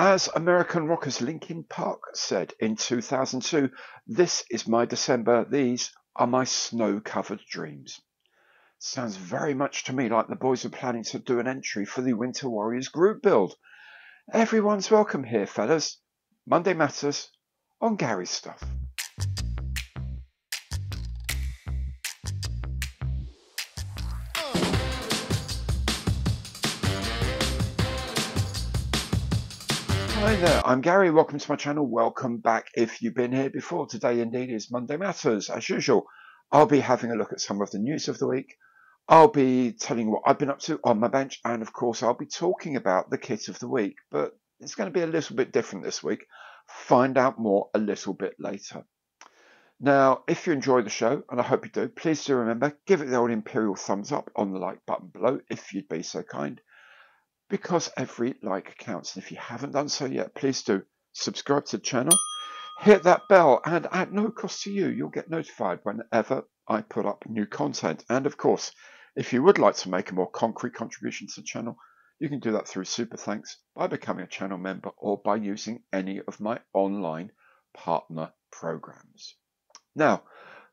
As American rockers Linkin Park said in 2002, "This is my December, these are my snow-covered dreams." Sounds very much to me like the boys are planning to do an entry for the Winter Warriors group build. Everyone's welcome here, fellas. Monday Matters on Gary's Stuff. Hi there, I'm Gary. Welcome to my channel. Welcome back if you've been here before. Today indeed is Monday Matters. As usual, I'll be having a look at some of the news of the week. I'll be telling you what I've been up to on my bench, and of course I'll be talking about the kit of the week, but it's going to be a little bit different this week. Find out more a little bit later. Now, if you enjoy the show, and I hope you do, please do remember, give it the old imperial thumbs up on the like button below if you'd be so kind, because every like counts. And if you haven't done so yet, please do subscribe to the channel, hit that bell, and at no cost to you, you'll get notified whenever I put up new content. And of course, if you would like to make a more concrete contribution to the channel, you can do that through Super Thanks, by becoming a channel member, or by using any of my online partner programs. Now,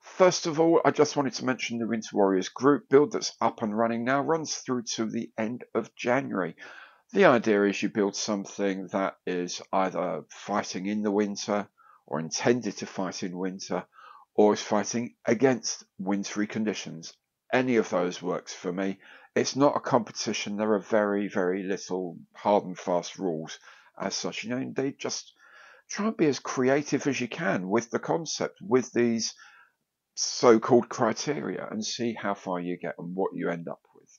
first of all, I just wanted to mention the Winter Warriors group build that's up and running now, runs through to the end of January. The idea is you build something that is either fighting in the winter or intended to fight in winter, or is fighting against wintry conditions. Any of those works for me. It's not a competition. There are very, very little hard and fast rules as such. You know, they just try and be as creative as you can with the concept, with these so-called criteria, and see how far you get and what you end up with.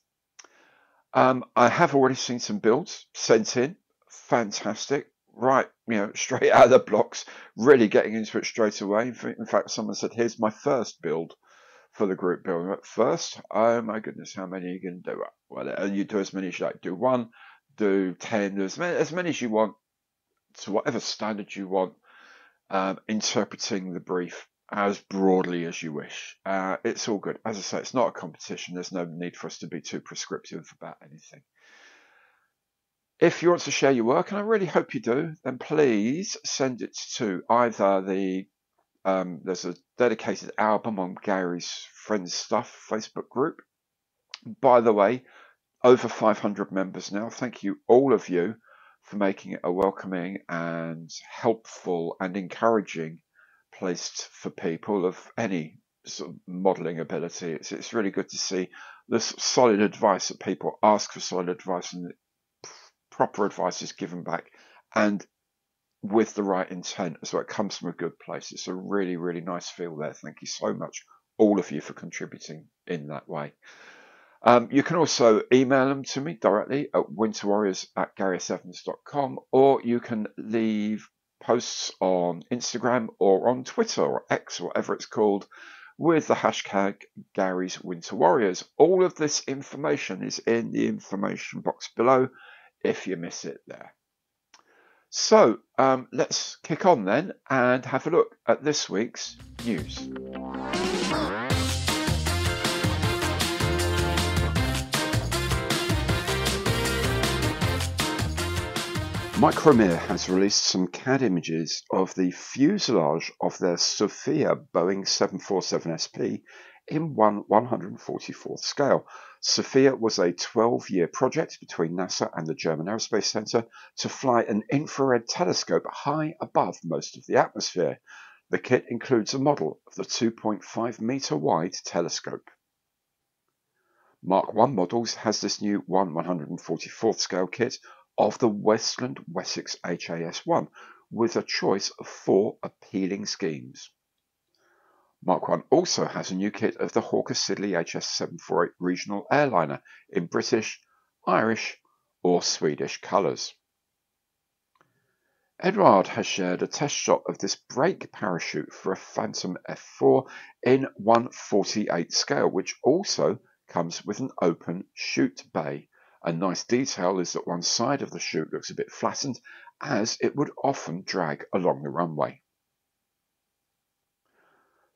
I have already seen some builds sent in. Fantastic. Right, straight out of the blocks, really getting into it straight away. In fact, someone said, "Here's my first build for the group build." At first, oh my goodness, how many are you going to do? Well, you do as many as you like. Do 1, do 10, do as many as you want, to whatever standard you want, interpreting the brief as broadly as you wish. It's all good. As I say, it's not a competition. There's no need for us to be too prescriptive about anything. If you want to share your work, and I really hope you do, then please send it to either there's a dedicated album on Gary's Friends Stuff Facebook group. By the way, over 500 members now. Thank you, all of you, for making it a welcoming and helpful and encouraging place for people of any sort of modelling ability. It's really good to see this solid advice that people ask for, solid advice, and proper advice is given back, and with the right intent as well. It comes from a good place. It's a really, really nice feel there. Thank you so much, all of you, for contributing in that way. You can also email them to me directly at winterwarriors@garyevans.com, or you can leave posts on Instagram or on Twitter or X, or whatever it's called, with the hashtag Gary's Winter Warriors. All of this information is in the information box below if you miss it there. So let's kick on then and have a look at this week's news. MIKROMIR has released some CAD images of the fuselage of their Sophia Boeing 747 SP in 1/144th scale. Sophia was a 12-year project between NASA and the German Aerospace Center to fly an infrared telescope high above most of the atmosphere. The kit includes a model of the 2.5-meter wide telescope. Mark I Models has this new 1/144th scale kit of the Westland Wessex HAS-1 with a choice of 4 appealing schemes. Mark I also has a new kit of the Hawker Siddeley HS748 regional airliner in British, Irish or Swedish colours. EDUARD has shared a test shot of this brake parachute for a Phantom F4 in 1/48 scale, which also comes with an open chute bay. A nice detail is that one side of the chute looks a bit flattened, as it would often drag along the runway.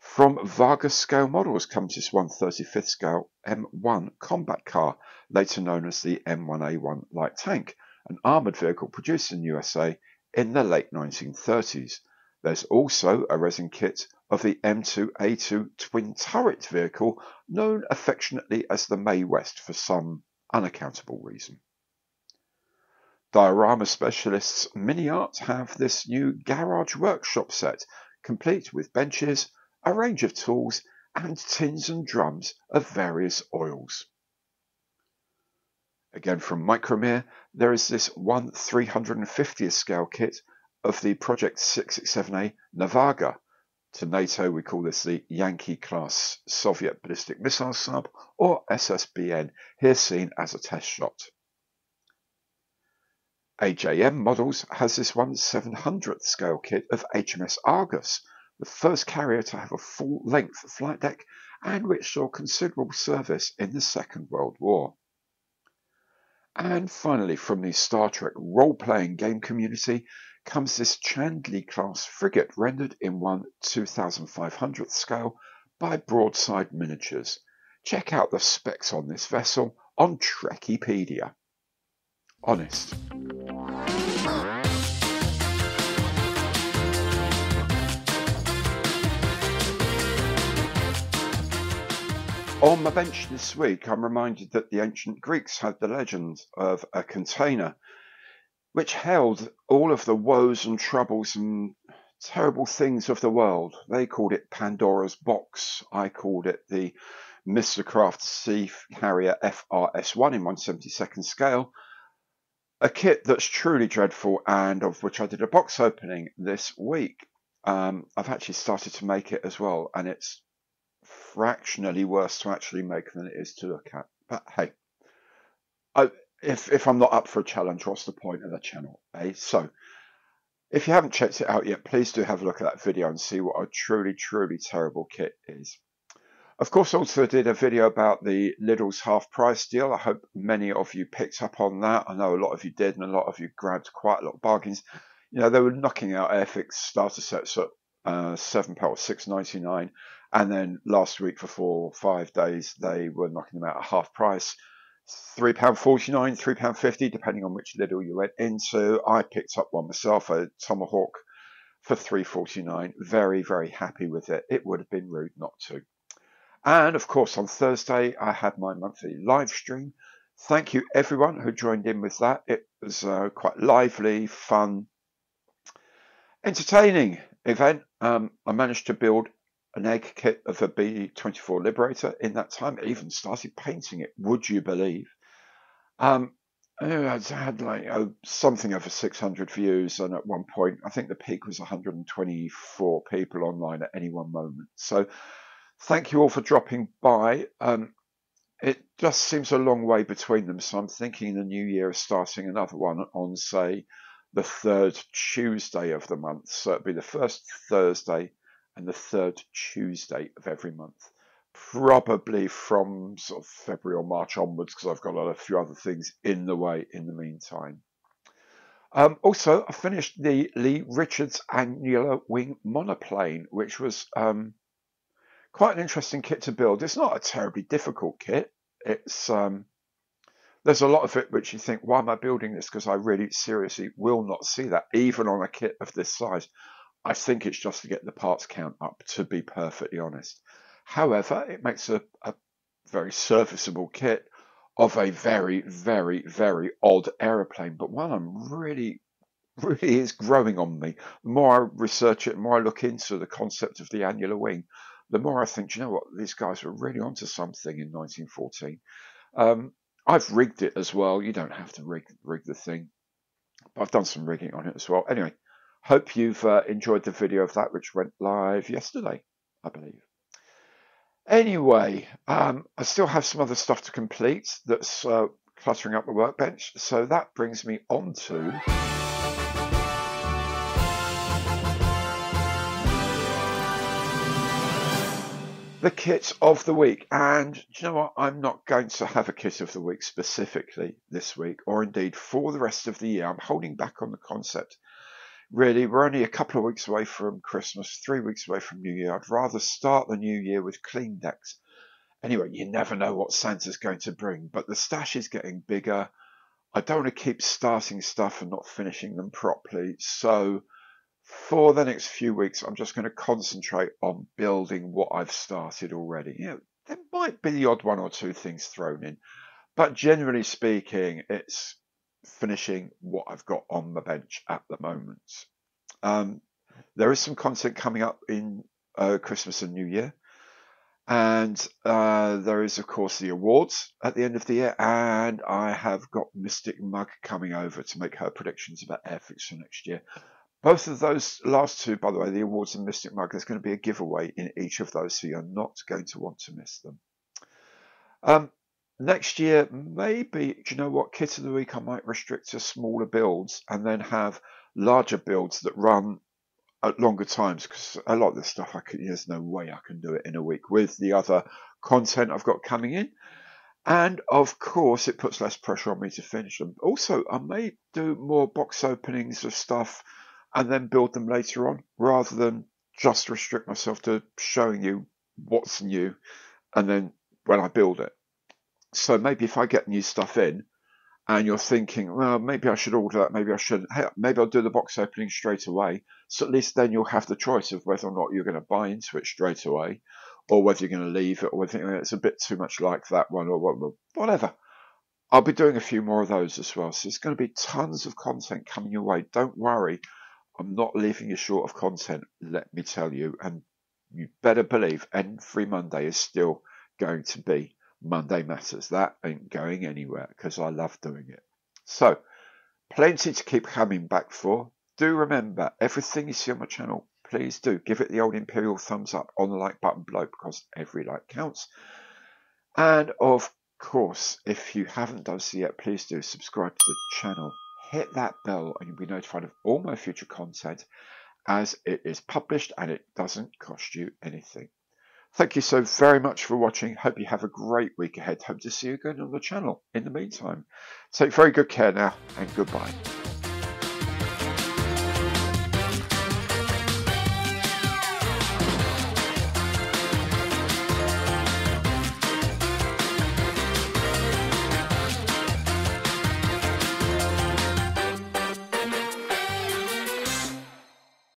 From Vargas scale models comes this 1/35th scale M1 combat car, later known as the M1A1 light tank. an armoured vehicle produced in the USA in the late 1930s. There's also a resin kit of the M2A2 twin-turret vehicle, known affectionately as the Mae West for some unaccountable reason. Diorama specialists MINIART have this new garage workshop set, complete with benches, a range of tools, and tins and drums of various oils. Again from MIKROMIR, there is this 1/350th scale kit of the Project 667A Navaga. To NATO, we call this the Yankee-class Soviet ballistic missile sub, or SSBN, here seen as a test shot. AJM Models has this 1/700th scale kit of HMS Argus, the first carrier to have a full-length flight deck and which saw considerable service in the Second World War. And finally, from the Star Trek role-playing game community comes this Chandley-class frigate rendered in 1/2500th scale by Broadside Miniatures. Check out the specs on this vessel on Trekipedia. Honest. On my bench this week, I'm reminded that the ancient Greeks had the legend of a container which held all of the woes and troubles and terrible things of the world. They called it Pandora's box. I called it the Mr. Craft Sea Carrier FRS-1 in 1/72nd scale. A kit that's truly dreadful and of which I did a box opening this week. I've actually started to make it as well, and it's fractionally worse to actually make than it is to look at. But hey, if I'm not up for a challenge, what's the point of the channel, eh? So, if you haven't checked it out yet, please do have a look at that video and see what a truly, truly terrible kit is. Of course, also did a video about the Lidl's half price deal. I hope many of you picked up on that. I know a lot of you did, and a lot of you grabbed quite a lot of bargains. You know, they were knocking out Airfix starter sets at £7 or £6.99, and then last week for 4 or 5 days they were knocking them out at half price, £3.49, £3.50, depending on which Lidl you went into. I picked up one myself, a Tomahawk, for £3.49. Very, very happy with it. It would have been rude not to. And of course, on Thursday, I had my monthly live stream. Thank you, everyone who joined in with that. It was quite lively, fun, entertaining event. I managed to build an egg kit of a B-24 Liberator in that time. I even started painting it, would you believe? I had like something over 600 views, and at one point, I think the peak was 124 people online at any one moment. So thank you all for dropping by. It just seems a long way between them, so I'm thinking the new year is starting another one on, say, the 3rd Tuesday of the month. So it'll be the 1st Thursday and the 3rd Tuesday of every month. Probably from sort of February or March onwards, because I've got a few other things in the way in the meantime. Also, I finished the Lee Richards Annular Wing monoplane, which was quite an interesting kit to build. It's not a terribly difficult kit. It's there's a lot of it which you think, why am I building this? Because I really seriously will not see that, even on a kit of this size. I think it's just to get the parts count up, to be perfectly honest. However, it makes a very serviceable kit of a very, very, very odd aeroplane, but one I'm really is growing on me. The more I research it, the more I look into the concept of the annular wing, the more I think, you know what, these guys were really onto something in 1914. I've rigged it as well. You don't have to rig the thing, but I've done some rigging on it as well. Anyway, hope you've enjoyed the video of that, which went live yesterday, I believe. Anyway, I still have some other stuff to complete that's cluttering up the workbench, so that brings me on to the kit of the week. And do you know what? I'm not going to have a kit of the week specifically this week, or indeed for the rest of the year. I'm holding back on the concept. Really, we're only a couple of weeks away from Christmas, 3 weeks away from New Year. I'd rather start the new year with clean decks. Anyway, you never know what Santa's going to bring, but the stash is getting bigger. I don't want to keep starting stuff and not finishing them properly. So for the next few weeks, I'm just going to concentrate on building what I've started already. There might be the odd one or two things thrown in, but generally speaking, it's finishing what I've got on the bench at the moment. There is some content coming up in Christmas and New Year. And there is, of course, the awards at the end of the year. And I have got Mystic Mug coming over to make her predictions about Airfix for next year. Both of those last two, by the way, the awards and Mystic Mug, there's going to be a giveaway in each of those, so you're not going to want to miss them. Next year, maybe, do you know what, Kit of the Week, I might restrict to smaller builds and then have larger builds that run at longer times, because a lot of this stuff, there's no way I can do it in a week with the other content I've got coming in. And of course, it puts less pressure on me to finish them. Also, I may do more box openings of stuff and then build them later on, rather than just restrict myself to showing you what's new and then when I build it. So maybe if I get new stuff in and you're thinking, well, maybe I should order that, maybe I shouldn't, hey, maybe I'll do the box opening straight away. So at least then you'll have the choice of whether or not you're going to buy into it straight away, or whether you're going to leave it, or whether it's a bit too much like that one, or whatever. I'll be doing a few more of those as well. So there's going to be tons of content coming your way. Don't worry, I'm not leaving you short of content, let me tell you. And you better believe every Monday is still going to be Monday Matters. That ain't going anywhere because I love doing it. So, plenty to keep coming back for. Do remember, everything you see on my channel, please do give it the old imperial thumbs up on the like button below, because every like counts. And of course, if you haven't done so yet, please do subscribe to the channel. Hit that bell and you'll be notified of all my future content as it is published, and it doesn't cost you anything. Thank you so very much for watching. Hope you have a great week ahead. Hope to see you again on the channel. In the meantime, take very good care now, and goodbye.